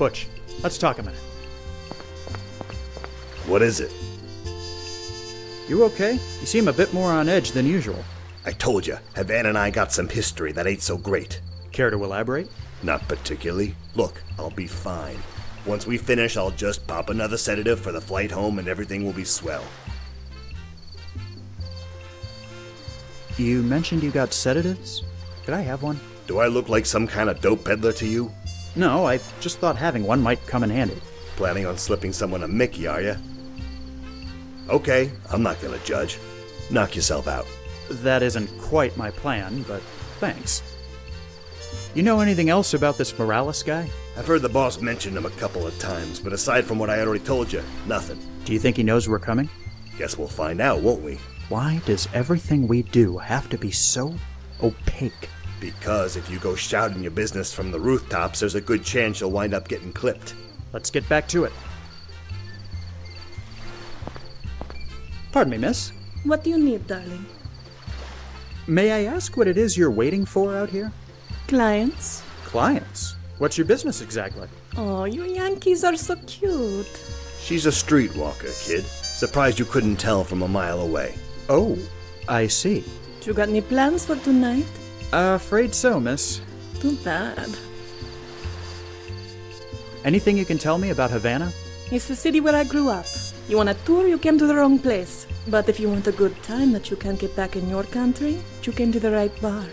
Butch, let's talk a minute. What is it? You okay? You seem a bit more on edge than usual. I told you, Havana and I got some history that ain't so great. Care to elaborate? Not particularly. Look, I'll be fine. Once we finish, I'll just pop another sedative for the flight home and everything will be swell. You mentioned you got sedatives? Could I have one? Do I look like some kind of dope peddler to you? No, I just thought having one might come in handy. Planning on slipping someone a Mickey, are you? Okay, I'm not gonna judge. Knock yourself out. That isn't quite my plan, but thanks. You know anything else about this Morales guy? I've heard the boss mention him a couple of times, but aside from what I already told you, nothing. Do you think he knows we're coming? Guess we'll find out, won't we? Why does everything we do have to be so opaque? Because if you go shouting your business from the rooftops, there's a good chance you'll wind up getting clipped. Let's get back to it. Pardon me, miss. What do you need, darling? May I ask what it is you're waiting for out here? Clients? Clients? What's your business exactly? Oh, you Yankees are so cute. She's a streetwalker, kid. Surprised you couldn't tell from a mile away. Oh, I see. You got any plans for tonight? Afraid so, miss. Too bad. Anything you can tell me about Havana? It's the city where I grew up. You want a tour, you came to the wrong place. But if you want a good time that you can't get back in your country, you came to the right bar.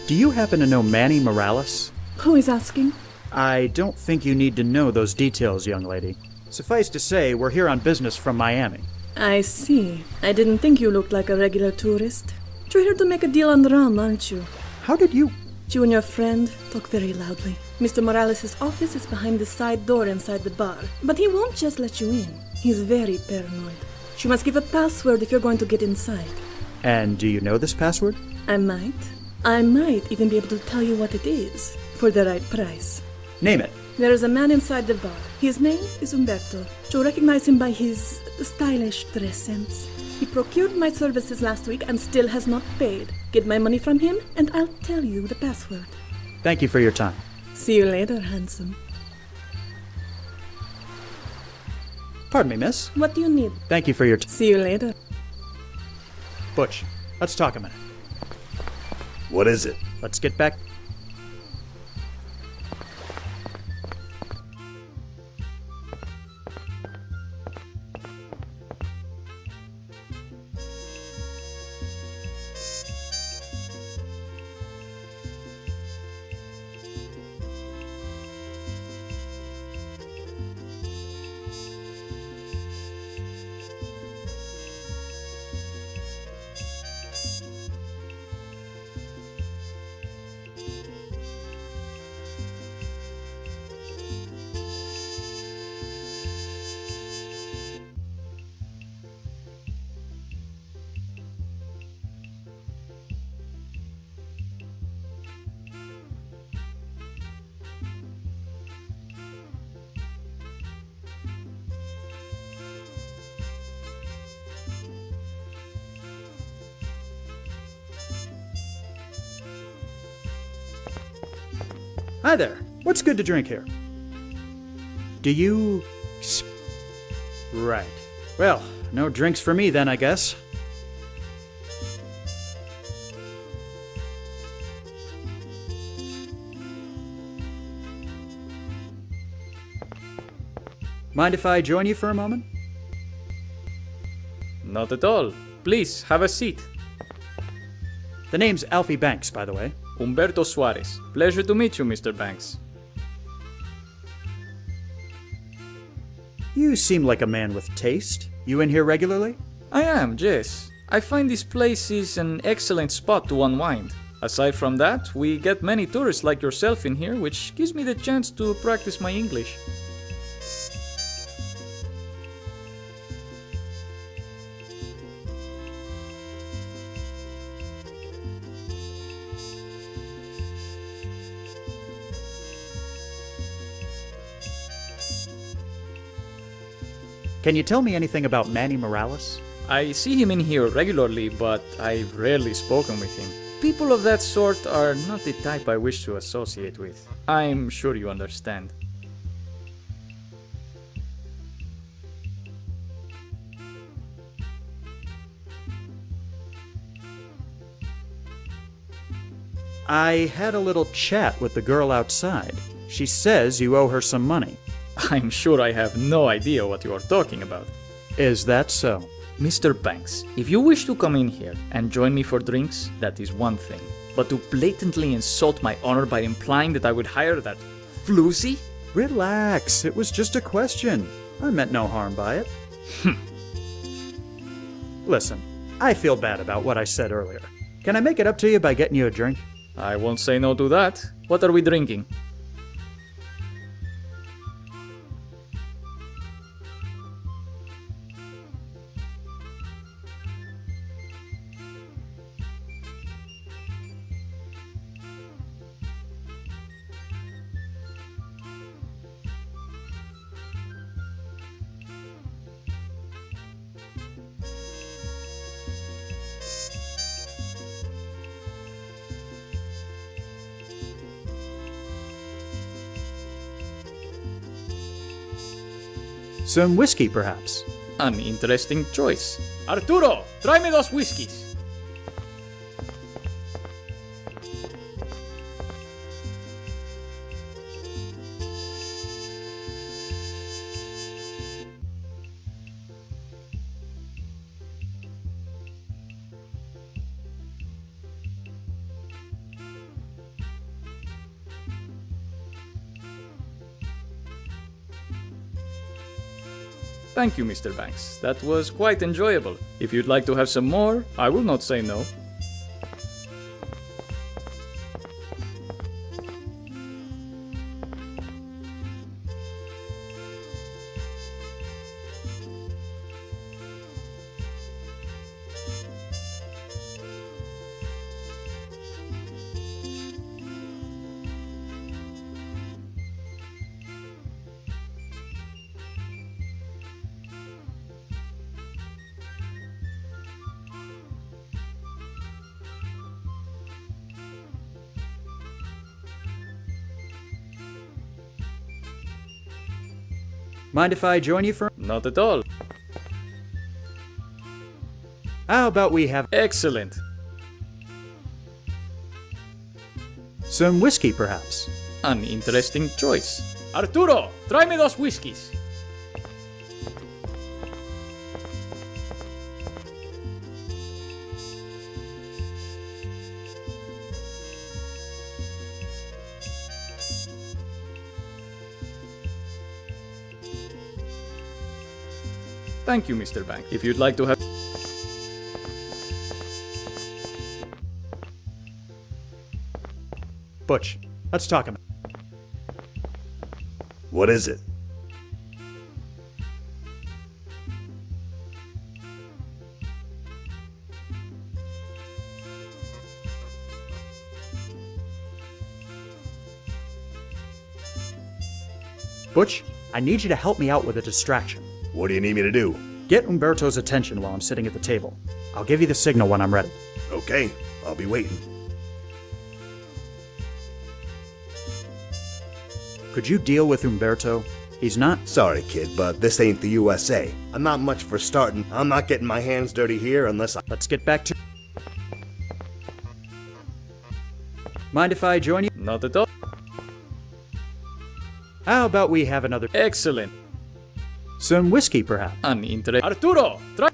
Do you happen to know Manny Morales? Who is asking? I don't think you need to know those details, young lady. Suffice to say, we're here on business from Miami. I see. I didn't think you looked like a regular tourist. You're here to make a deal on rum, aren't you? How did you... You and your friend talk very loudly. Mr. Morales' office is behind the side door inside the bar, but he won't just let you in. He's very paranoid. You must give a password if you're going to get inside. And do you know this password? I might. I might even be able to tell you what it is, for the right price. Name it. There is a man inside the bar. His name is Umberto. You'll recognize him by his stylish dress sense. He procured my services last week and still has not paid. Get my money from him, and I'll tell you the password. Thank you for your time. See you later, handsome. Pardon me, miss. What do you need? Thank you for your time. See you later. Butch, let's talk a minute. What is it? Let's get back... Hi there. What's good to drink here? Do you... Right. Well, no drinks for me then, I guess. Mind if I join you for a moment? Not at all. Please, have a seat. The name's Alfie Banks, by the way. Umberto Suarez. Pleasure to meet you, Mr. Banks. You seem like a man with taste. You in here regularly? I am, yes. I find this place is an excellent spot to unwind. Aside from that, we get many tourists like yourself in here, which gives me the chance to practice my English. Can you tell me anything about Manny Morales? I see him in here regularly, but I've rarely spoken with him. People of that sort are not the type I wish to associate with. I'm sure you understand. I had a little chat with the girl outside. She says you owe her some money. I'm sure I have no idea what you are talking about. Is that so? Mr. Banks, if you wish to come in here and join me for drinks, that is one thing. But to blatantly insult my honor by implying that I would hire that floozy? Relax, it was just a question. I meant no harm by it. Listen, I feel bad about what I said earlier. Can I make it up to you by getting you a drink? I won't say no to that. What are we drinking? Some whiskey, perhaps? An interesting choice. Arturo, try me those whiskeys. Thank you, Mr. Banks. That was quite enjoyable. If you'd like to have some more, I will not say no. Mind if I join you for... Not at all. How about we have... Excellent. Some whiskey, perhaps? An interesting choice. Arturo, try me those whiskeys. Thank you, Mr. Bank. If you'd like to have... Butch, let's talk about... What is it? Butch, I need you to help me out with a distraction. What do you need me to do? Get Umberto's attention while I'm sitting at the table. I'll give you the signal when I'm ready. Okay, I'll be waiting. Could you deal with Umberto? He's not... Sorry, kid, but this ain't the USA. I'm not much for starting. I'm not getting my hands dirty here unless I... Let's get back to... Mind if I join you? Not at all. How about we have another... Excellent. Some whiskey, perhaps? An interesting... Arturo, try...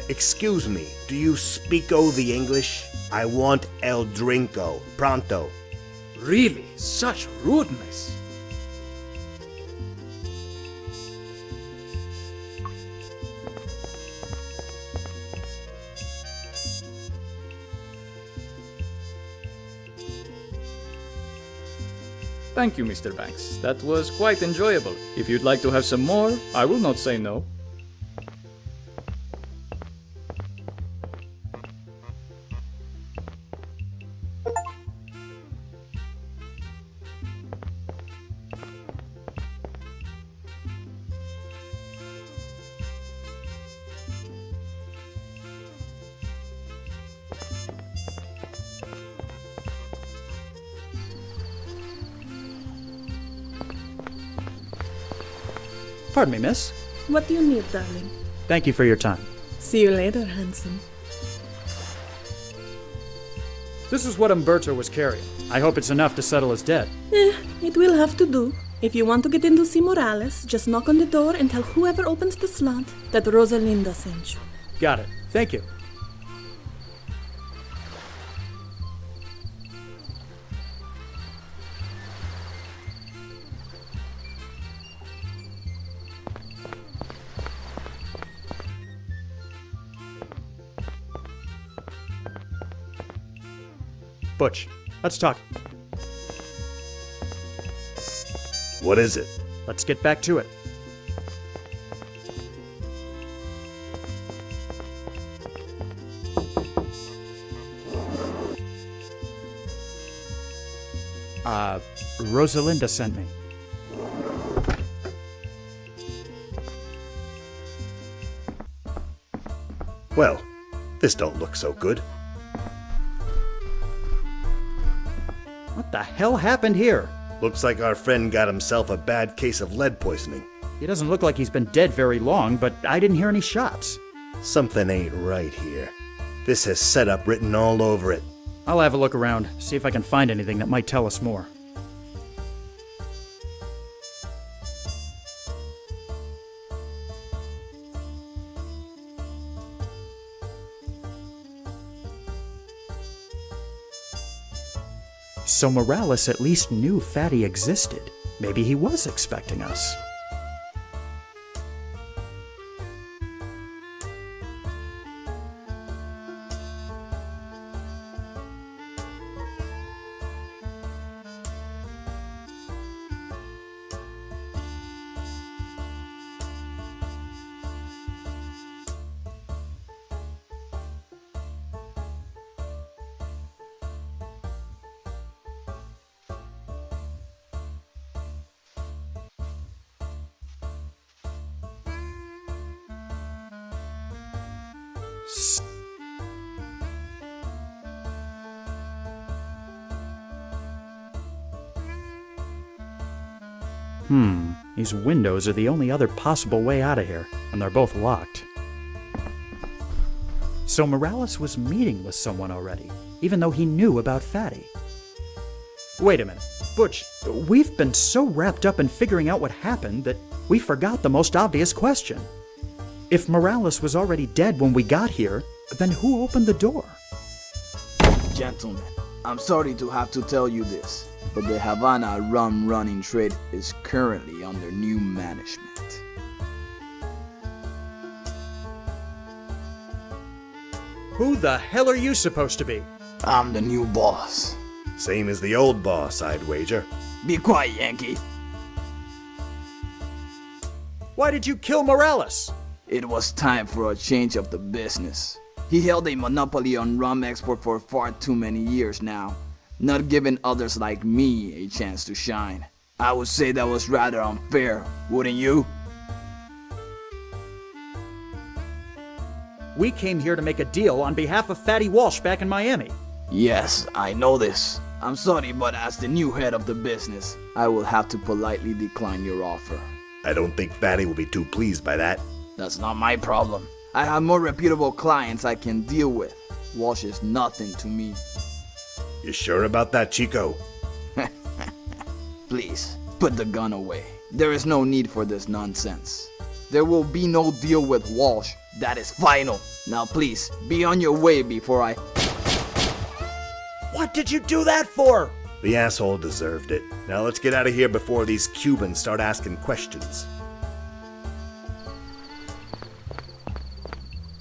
Excuse me, do you speak-o the English? I want el drinko, pronto. Really? Such rudeness. Thank you, Mr. Banks. That was quite enjoyable. If you'd like to have some more, I will not say no. Pardon me, miss. What do you need, darling? Thank you for your time. See you later, handsome. This is what Umberto was carrying. I hope it's enough to settle his debt. It will have to do. If you want to get in to see Morales, just knock on the door and tell whoever opens the slot that Rosalinda sent you. Got it. Thank you. Butch, let's talk. What is it? Let's get back to it. Rosalinda sent me. Well, this don't look so good. What the hell happened here? Looks like our friend got himself a bad case of lead poisoning. He doesn't look like he's been dead very long, but I didn't hear any shots. Something ain't right here. This has setup written all over it. I'll have a look around, see if I can find anything that might tell us more. So Morales at least knew Fatty existed. Maybe he was expecting us. These windows are the only other possible way out of here, and they're both locked. So Morales was meeting with someone already, even though he knew about Fatty. Wait a minute. Butch, we've been so wrapped up in figuring out what happened that we forgot the most obvious question. If Morales was already dead when we got here, then who opened the door? Gentlemen, I'm sorry to have to tell you this, but the Havana rum running trade is currently under new management. Who the hell are you supposed to be? I'm the new boss. Same as the old boss, I'd wager. Be quiet, Yankee. Why did you kill Morales? It was time for a change of the business. He held a monopoly on rum export for far too many years now, not giving others like me a chance to shine. I would say that was rather unfair, wouldn't you? We came here to make a deal on behalf of Fatty Walsh back in Miami. Yes, I know this. I'm sorry, but as the new head of the business, I will have to politely decline your offer. I don't think Fatty will be too pleased by that. That's not my problem. I have more reputable clients I can deal with. Walsh is nothing to me. You sure about that, Chico? Please, put the gun away. There is no need for this nonsense. There will be no deal with Walsh. That is final. Now please, be on your way before I... What did you do that for? The asshole deserved it. Now let's get out of here before these Cubans start asking questions.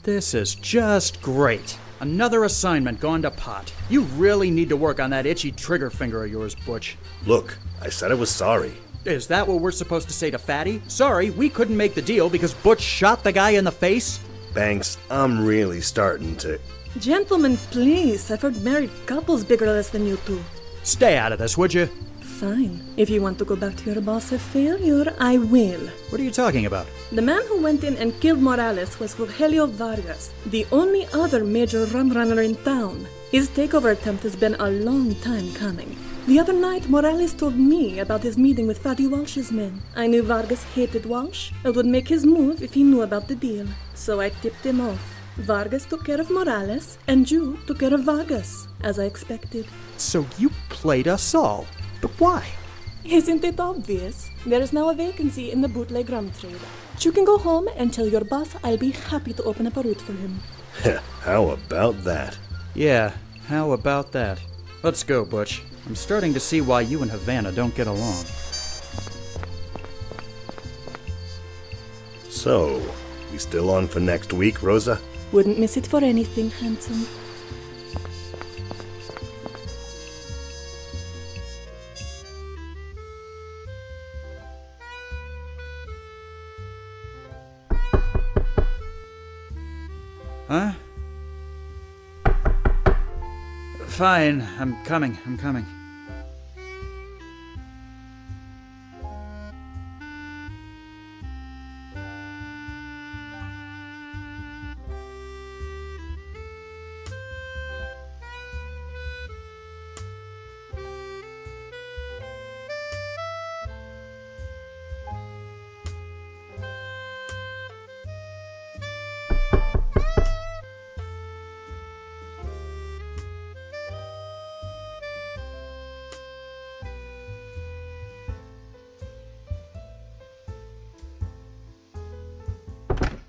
This is just great. Another assignment gone to pot. You really need to work on that itchy trigger finger of yours, Butch. Look, I said I was sorry. Is that what we're supposed to say to Fatty? Sorry, we couldn't make the deal because Butch shot the guy in the face? Banks, I'm really starting to... Gentlemen, please. I've heard married couples bigger less than you two. Stay out of this, would you? Fine. If you want to go back to your boss of failure, I will. What are you talking about? The man who went in and killed Morales was Rogelio Vargas, the only other major rum runner in town. His takeover attempt has been a long time coming. The other night, Morales told me about his meeting with Fatty Walsh's men. I knew Vargas hated Walsh and would make his move if he knew about the deal. So I tipped him off. Vargas took care of Morales, and you took care of Vargas, as I expected. So you played us all. But why? Isn't it obvious? There is now a vacancy in the bootleg rum trade. You can go home and tell your boss I'll be happy to open up a route for him. How about that? Yeah, how about that? Let's go, Butch. I'm starting to see why you and Havana don't get along. So, we still on for next week, Rosa? Wouldn't miss it for anything, handsome. Huh? Fine, I'm coming.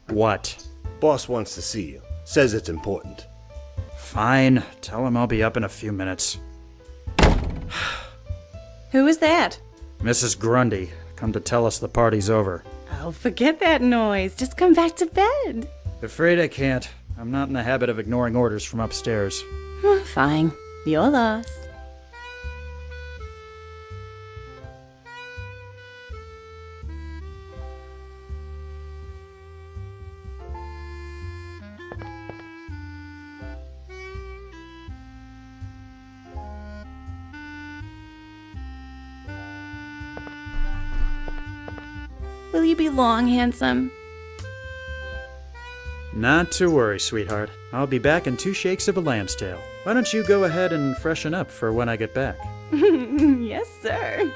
What? Boss wants to see you. Says it's important. Fine, tell him I'll be up in a few minutes. Who is that? Mrs. Grundy, come to tell us the party's over. Oh, forget that noise. Just come back to bed. Afraid I can't. I'm not in the habit of ignoring orders from upstairs. Fine. Your loss. Will you be long, handsome? Not to worry, sweetheart. I'll be back in 2 shakes of a lamb's tail. Why don't you go ahead and freshen up for when I get back? Yes, sir.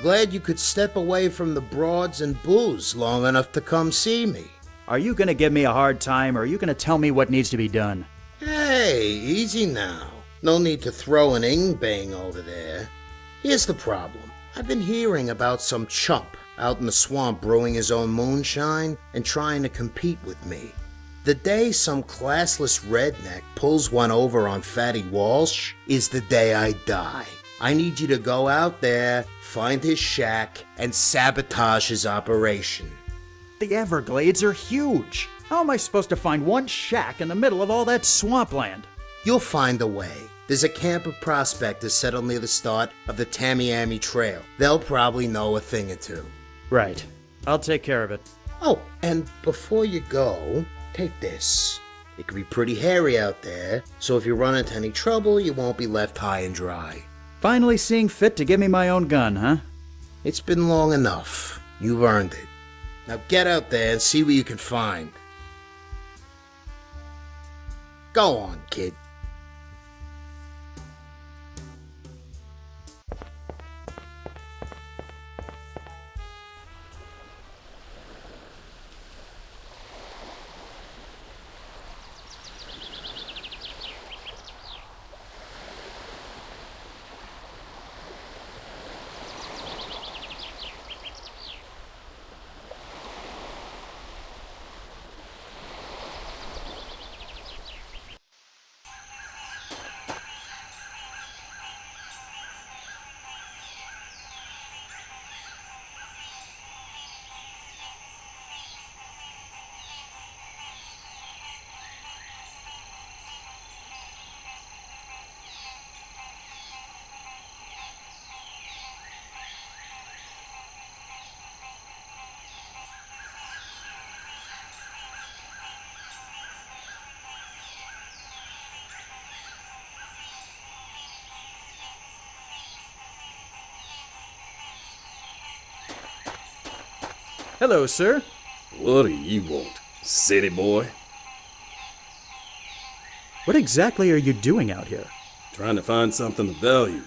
Glad you could step away from the broads and booze long enough to come see me. Are you gonna give me a hard time, or are you gonna tell me what needs to be done? Hey, easy now. No need to throw an ing-bang over there. Here's the problem. I've been hearing about some chump out in the swamp brewing his own moonshine and trying to compete with me. The day some classless redneck pulls one over on Fatty Walsh is the day I die. I need you to go out there, find his shack, and sabotage his operation. The Everglades are huge. How am I supposed to find one shack in the middle of all that swampland? You'll find a way. There's a camp of prospectors settled near the start of the Tamiami Trail. They'll probably know a thing or two. Right. I'll take care of it. Oh, and before you go, take this. It could be pretty hairy out there, so if you run into any trouble, you won't be left high and dry. Finally seeing fit to give me my own gun, huh? It's been long enough. You've earned it. Now get out there and see what you can find. Go on, kid. Hello, sir. What do you want, city boy? What exactly are you doing out here? Trying to find something of value.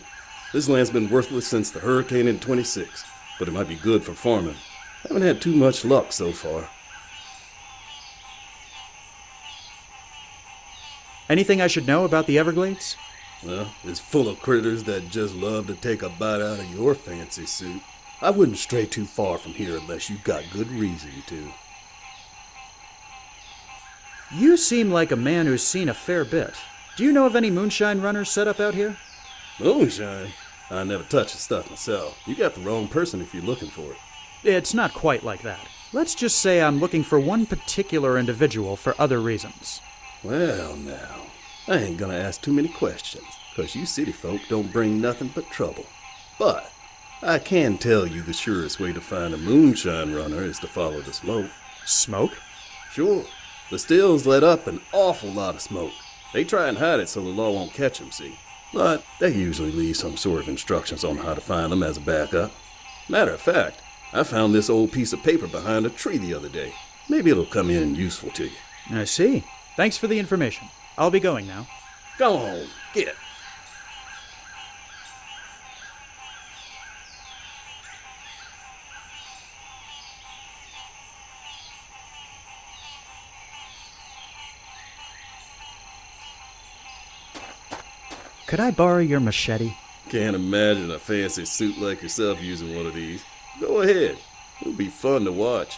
This land's been worthless since the hurricane in 26, but it might be good for farming. Haven't had too much luck so far. Anything I should know about the Everglades? Well, it's full of critters that just love to take a bite out of your fancy suit. I wouldn't stray too far from here unless you've got good reason to. You seem like a man who's seen a fair bit. Do you know of any moonshine runners set up out here? Moonshine? I never touch the stuff myself. You got the wrong person if you're looking for it. It's not quite like that. Let's just say I'm looking for one particular individual for other reasons. Well, now, I ain't gonna ask too many questions, 'cause you city folk don't bring nothing but trouble. But I can tell you the surest way to find a moonshine runner is to follow the smoke. Smoke? Sure. The stills let up an awful lot of smoke. They try and hide it so the law won't catch them, see? But they usually leave some sort of instructions on how to find them as a backup. Matter of fact, I found this old piece of paper behind a tree the other day. Maybe it'll come in useful to you. I see. Thanks for the information. I'll be going now. Go on, get. Could I borrow your machete? Can't imagine a fancy suit like yourself using one of these. Go ahead. It'll be fun to watch.